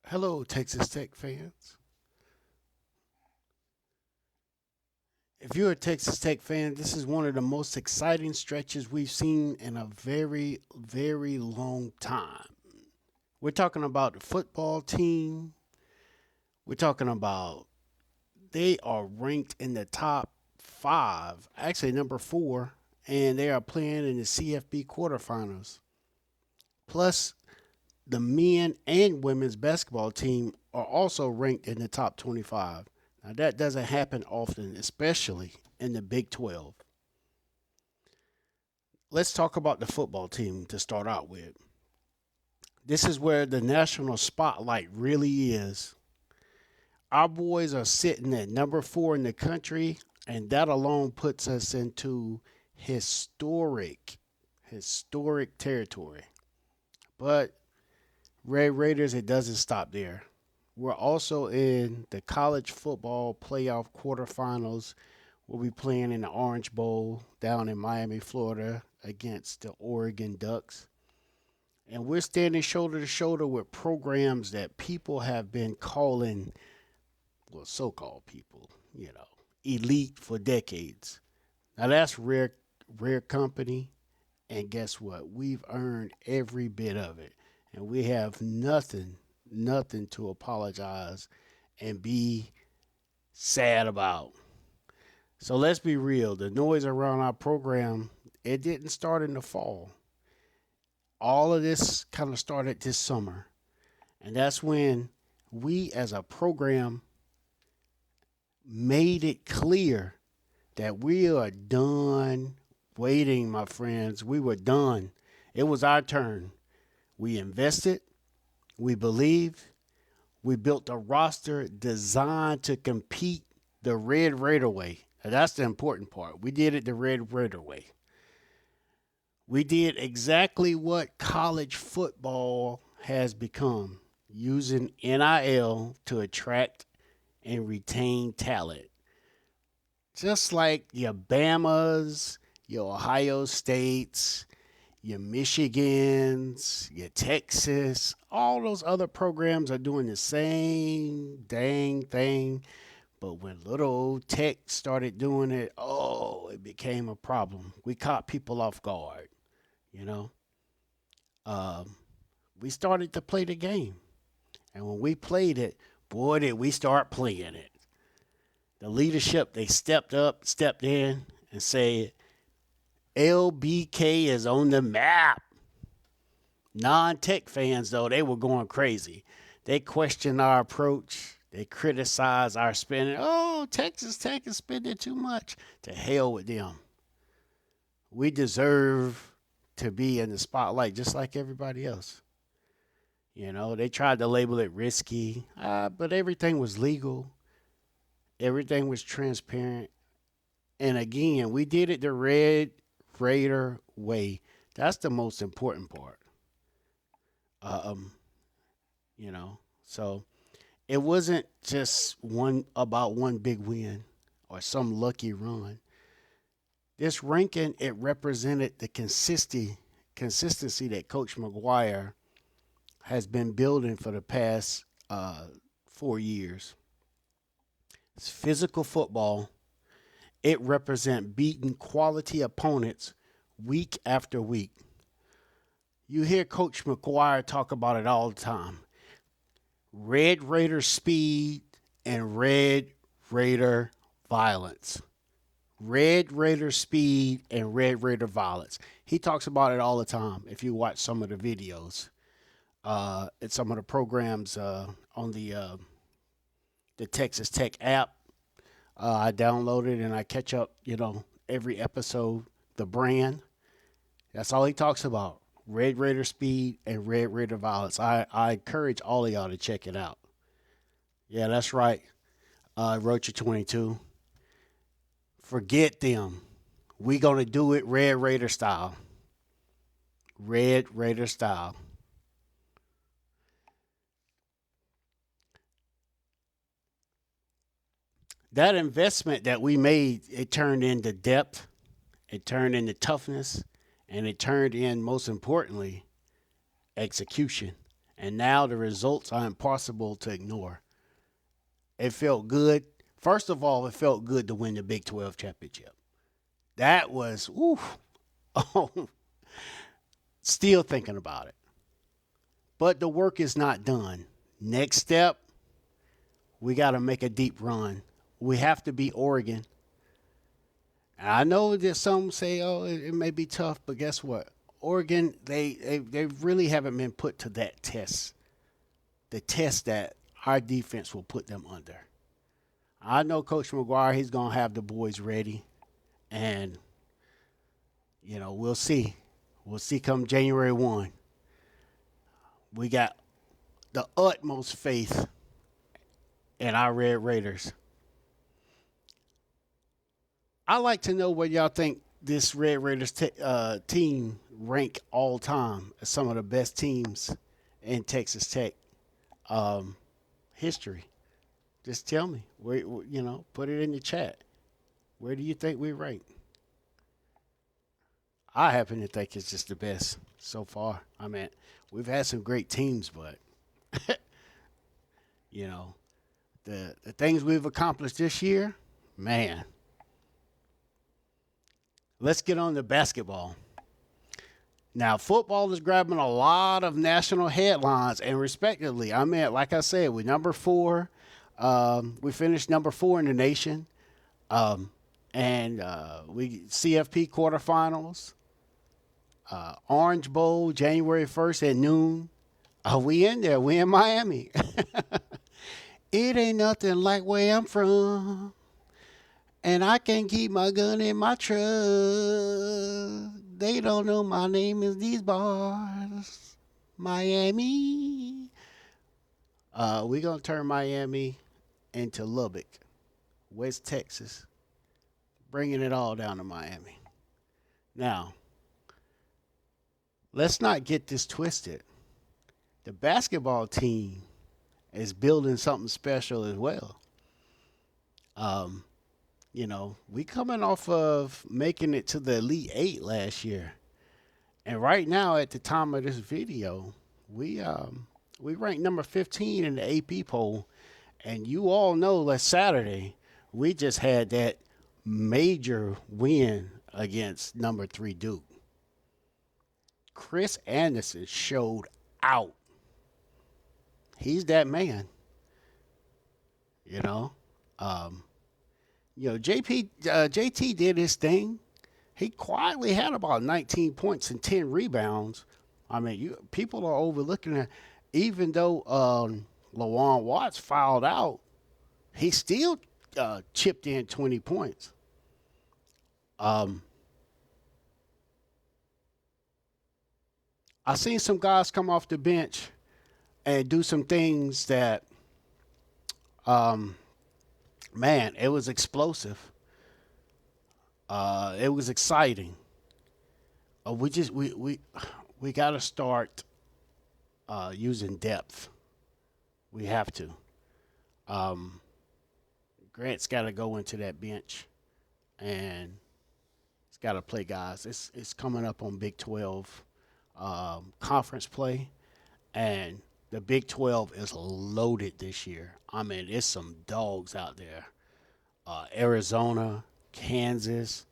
Hello, Texas Tech fans. If you're a Texas Tech fan, this is one of the most exciting stretches we've seen in a very, very long time. We're talking about the football team. We're talking about they are ranked in the top five, actually number four, and they are playing in the CFP quarterfinals. Plus, the men and women's basketball team are also ranked in the top 25. Now, that doesn't happen often, especially in the Big 12. Let's talk about the football team to start out with. This is where the national spotlight really is. Our boys are sitting at number four in the country, and that alone puts us into historic territory. But Red Raiders, it doesn't stop there. We're also in the college football playoff quarterfinals. We'll be playing in the Orange Bowl down in Miami, Florida against the Oregon Ducks. And we're standing shoulder to shoulder with programs that people have been calling, well, so called people, elite for decades. Now that's rare company. And guess what? We've earned every bit of it. And we have nothing to apologize and be sad about. So let's be real. The noise around our program, it didn't start in the fall. All of this kind of started this summer. And that's when we as a program made it clear that we are done waiting, my friends. We were done. It was our turn. We invested, we believed, we built a roster designed to compete the Red Raider way. And that's the important part. We did it the Red Raider way. We did exactly what college football has become, using NIL to attract and retain talent. Just like your Bamas, your Ohio States, your Michigans, your Texas, all those other programs are doing the same dang thing. But when little old Tech started doing it, oh, it became a problem. We caught people off guard, you know. Um, we started to play the game. And when we played it, boy, did we start playing it. The leadership, they stepped up, stepped in, and said, LBK is on the map. Non-Tech fans, though, they were going crazy. They questioned our approach. They criticized our spending. Oh, Texas Tech is spending too much. To hell with them. We deserve to be in the spotlight just like everybody else. They tried to label it risky, but everything was legal. Everything was transparent. And again, we did it the Red Raider way. That's the most important part. Um, so it wasn't just one big win or some lucky run. This ranking, it represented the consistency that Coach McGuire has been building for the past 4 years. It's physical football. It represents beating quality opponents week after week. You hear Coach McGuire talk about it all the time. Red Raider speed and Red Raider violence. Red Raider speed and Red Raider violence. He talks about it all the time if you watch some of the videos and some of the programs on the Texas Tech app. I download it and I catch up, every episode, the brand. That's all he talks about. Red Raider speed and Red Raider violence. I encourage all of y'all to check it out. Yeah, that's right. Roach 22. Forget them. We gonna do it Red Raider style. Red Raider style. That investment that we made, it turned into depth, it turned into toughness, and it turned in, most importantly, execution. And now the results are impossible to ignore. It felt good. First of all, it felt good to win the Big 12 championship. That was, oof. Oh, still thinking about it. But the work is not done. Next step, we got to make a deep run. We have to beat Oregon. And I know that some say, oh, it may be tough, but guess what? Oregon, they really haven't been put to that test. The test that our defense will put them under. I know Coach McGuire, he's going to have the boys ready. And, we'll see. We'll see come January 1. We got the utmost faith in our Red Raiders. I like to know where y'all think this Red Raiders team rank all time as some of the best teams in Texas Tech history. Just tell me. Put it in the chat. Where do you think we rank? I happen to think it's just the best so far. I mean, we've had some great teams, but the things we've accomplished this year, man. Let's get on to basketball. Now, football is grabbing a lot of national headlines, and respectively, I mean, like I said, we're number 4. We finished number 4 in the nation, and we CFP quarterfinals, Orange Bowl, January 1st at noon. We in there. We in Miami. It ain't nothing like where I'm from. And I can keep my gun in my truck. They don't know my name is these bars. Miami. We're going to turn Miami into Lubbock, West Texas. Bringing it all down to Miami. Now, let's not get this twisted. The basketball team is building something special as well. We coming off of making it to the Elite 8 last year. And right now, at the time of this video, we ranked number 15 in the AP poll. And you all know last Saturday, we just had that major win against number 3 Duke. Chris Anderson showed out. He's that man. JT did his thing. He quietly had about 19 points and 10 rebounds. I mean, people are overlooking it. Even though LaJuan Watts fouled out, he still chipped in 20 points. I seen some guys come off the bench and do some things that, man, it was explosive. It was exciting. We got to start using depth. We have to. Grant's got to go into that bench, and he's got to play guys. It's coming up on Big 12 conference play, and the Big 12 is loaded this year. I mean, it's some dogs out there. Arizona, Kansas,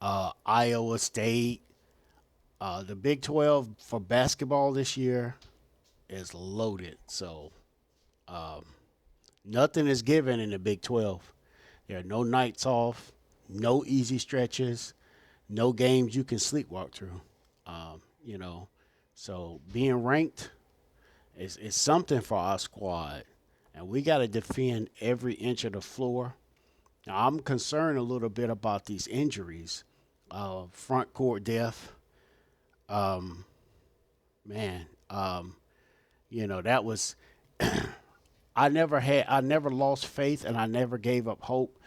Iowa State. The Big 12 for basketball this year is loaded. So nothing is given in the Big 12. There are no nights off, no easy stretches, no games you can sleepwalk through. So being ranked is something for our squad. And we got to defend every inch of the floor. Now, I'm concerned a little bit about these injuries. Front court depth. That was I never lost faith and I never gave up hope.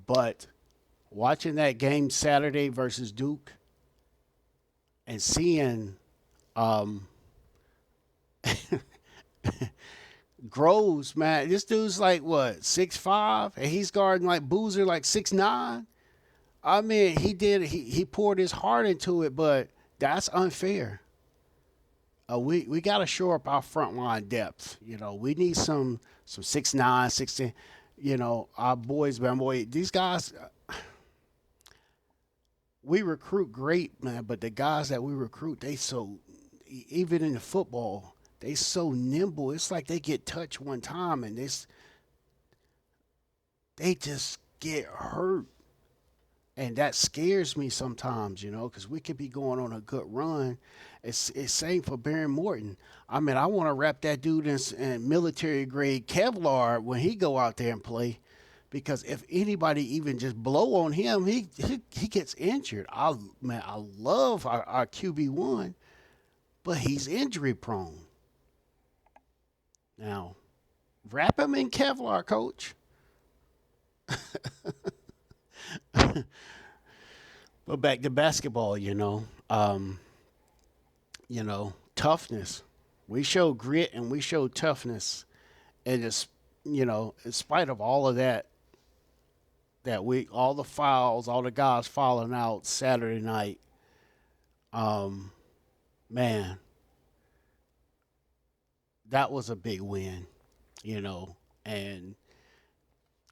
But watching that game Saturday versus Duke and seeing Groves, man, this dude's like what, 6'5", and he's guarding like Boozer like 6'9". I mean, he poured his heart into it, but that's unfair. we got to shore up our front line depth. We need some 6'9", 6'10". Our boys, man, boy, these guys, we recruit great, man. But the guys that we recruit, even in the football, they so nimble. It's like they get touched one time and they just get hurt. And that scares me sometimes, because we could be going on a good run. It's same for Baron Morton. I mean, I want to wrap that dude in military grade Kevlar when he go out there and play, because if anybody even just blow on him, he gets injured. I love our QB1, but he's injury prone. Now, wrap him in Kevlar, coach. But back to basketball, toughness. We show grit and we show toughness, and it's in spite of all of that week, all the fouls, all the guys falling out Saturday night. Man, that was a big win, and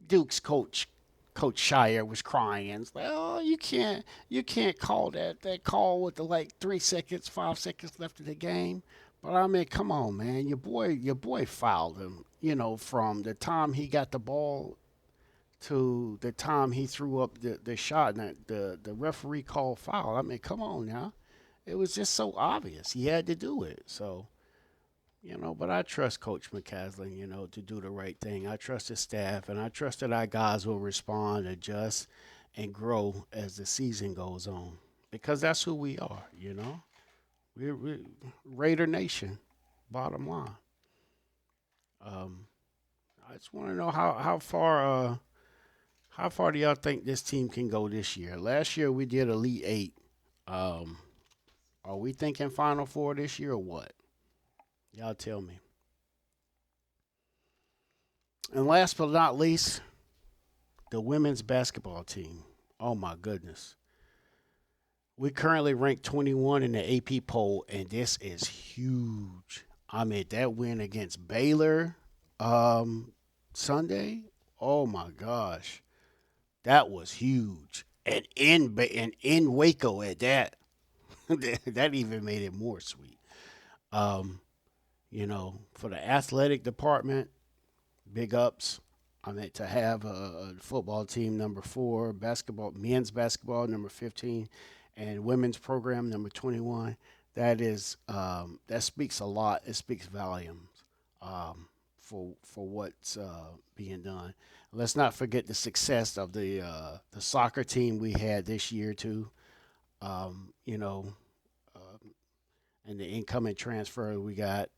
Duke's Coach Shire was crying. It's like, oh, you can't call that call with the like 3 seconds, 5 seconds left of the game. But I mean, come on, man, your boy fouled him. From the time he got the ball to the time he threw up the shot, and the referee called foul. I mean, come on now, it was just so obvious he had to do it. So. But I trust Coach McCaslin, to do the right thing. I trust his staff, and I trust that our guys will respond, adjust, and grow as the season goes on. Because that's who we are. We're Raider Nation, bottom line. Um, I just want to know how far do y'all think this team can go this year? Last year we did Elite Eight. Um, are we thinking Final Four this year or what? Y'all tell me. And last but not least, the women's basketball team. Oh my goodness. We currently rank 21 in the AP poll, and this is huge. I mean, that win against Baylor Sunday. Oh my gosh, that was huge, and in Waco at that, that even made it more sweet. Um, for the athletic department, big ups. I mean, to have a football team number 4, men's basketball number 15, and women's program number 21. That speaks a lot. It speaks volumes for what's being done. Let's not forget the success of the soccer team we had this year too. Um, you know, and the incoming transfer we got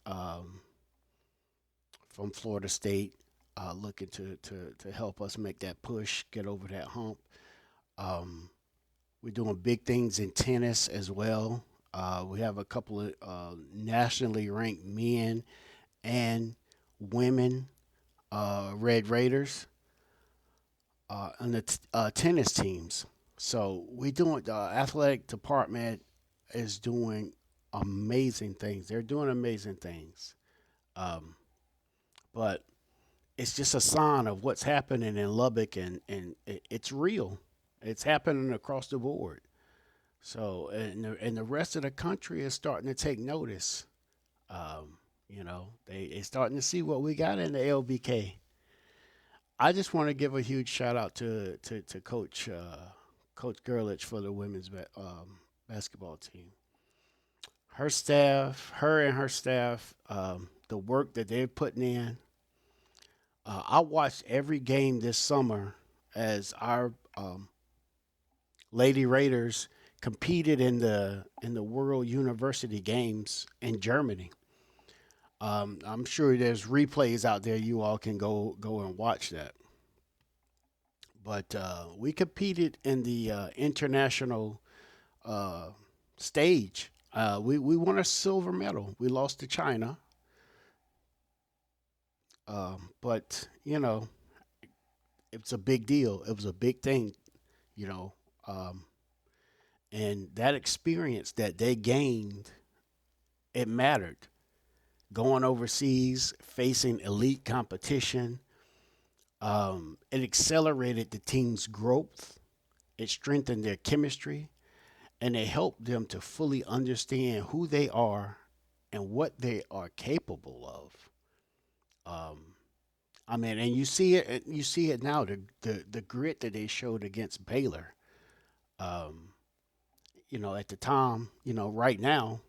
from Florida State, looking to help us make that push, get over that hump. Um, we're doing big things in tennis as well. We have a couple of nationally ranked men and women Red Raiders on the tennis teams. So we doing the athletic department is doing amazing things. They're doing amazing things. Um, but it's just a sign of what's happening in Lubbock, and it's real. It's happening across the board. So, and the rest of the country is starting to take notice. They starting to see what we got in the LBK. I just want to give a huge shout out to Coach Gerlich for the women's basketball team. Her and her staff, the work that they're putting in. I watched every game this summer as our Lady Raiders competed in the World University Games in Germany. I'm sure there's replays out there. You all can go and watch that. But we competed in the international uh, stage. We won a silver medal. We lost to China, but it's a big deal. It was a big thing, you know, um, and that experience that they gained It mattered. Going overseas, facing elite competition, it accelerated the team's growth. It strengthened their chemistry, and it helped them to fully understand who they are and what they are capable of. I mean, and you see it. You see it now. The grit that they showed against Baylor. Um, at the time, right now,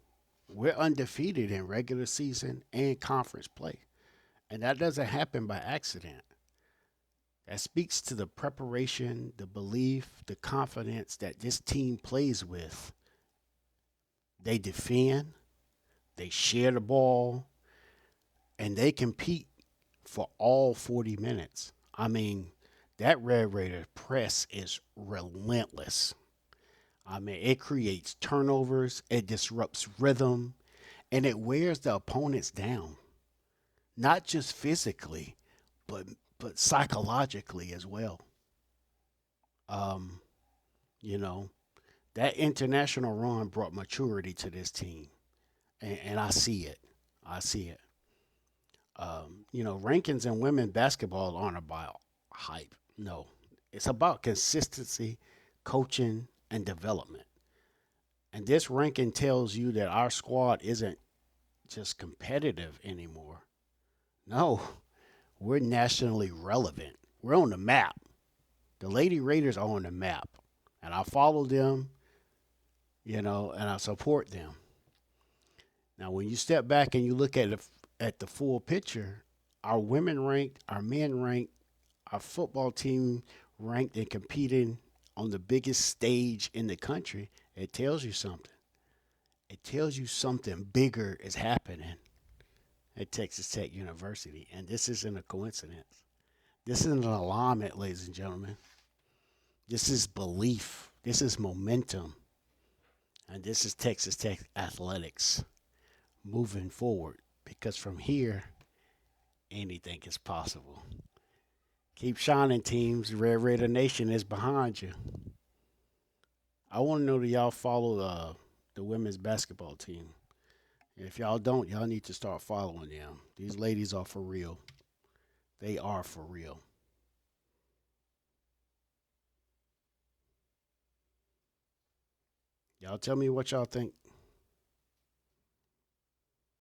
we're undefeated in regular season and conference play, and that doesn't happen by accident. That speaks to the preparation, the belief, the confidence that this team plays with. They defend, they share the ball, and they compete for all 40 minutes. I mean, that Red Raider press is relentless. I mean, it creates turnovers, it disrupts rhythm, and it wears the opponents down, not just physically, but psychologically as well. Um, you know, that international run brought maturity to this team, and I see it. I see it. Rankings in women basketball aren't about hype. No, it's about consistency, coaching, and development. And this ranking tells you that our squad isn't just competitive anymore. No, we're nationally relevant. We're on the map. The Lady Raiders are on the map. And I follow them, and I support them. Now, when you step back and you look at the full picture, our women ranked, our men ranked, our football team ranked and competing on the biggest stage in the country, it tells you something. It tells you something bigger is happening at Texas Tech University. And this isn't a coincidence. This isn't an alignment, ladies and gentlemen. This is belief. This is momentum. And this is Texas Tech athletics moving forward. Because from here, anything is possible. Keep shining, teams. Red Raider Nation is behind you. I want to know that y'all follow the women's basketball team. If y'all don't, y'all need to start following them. These ladies are for real. They are for real. Y'all tell me what y'all think.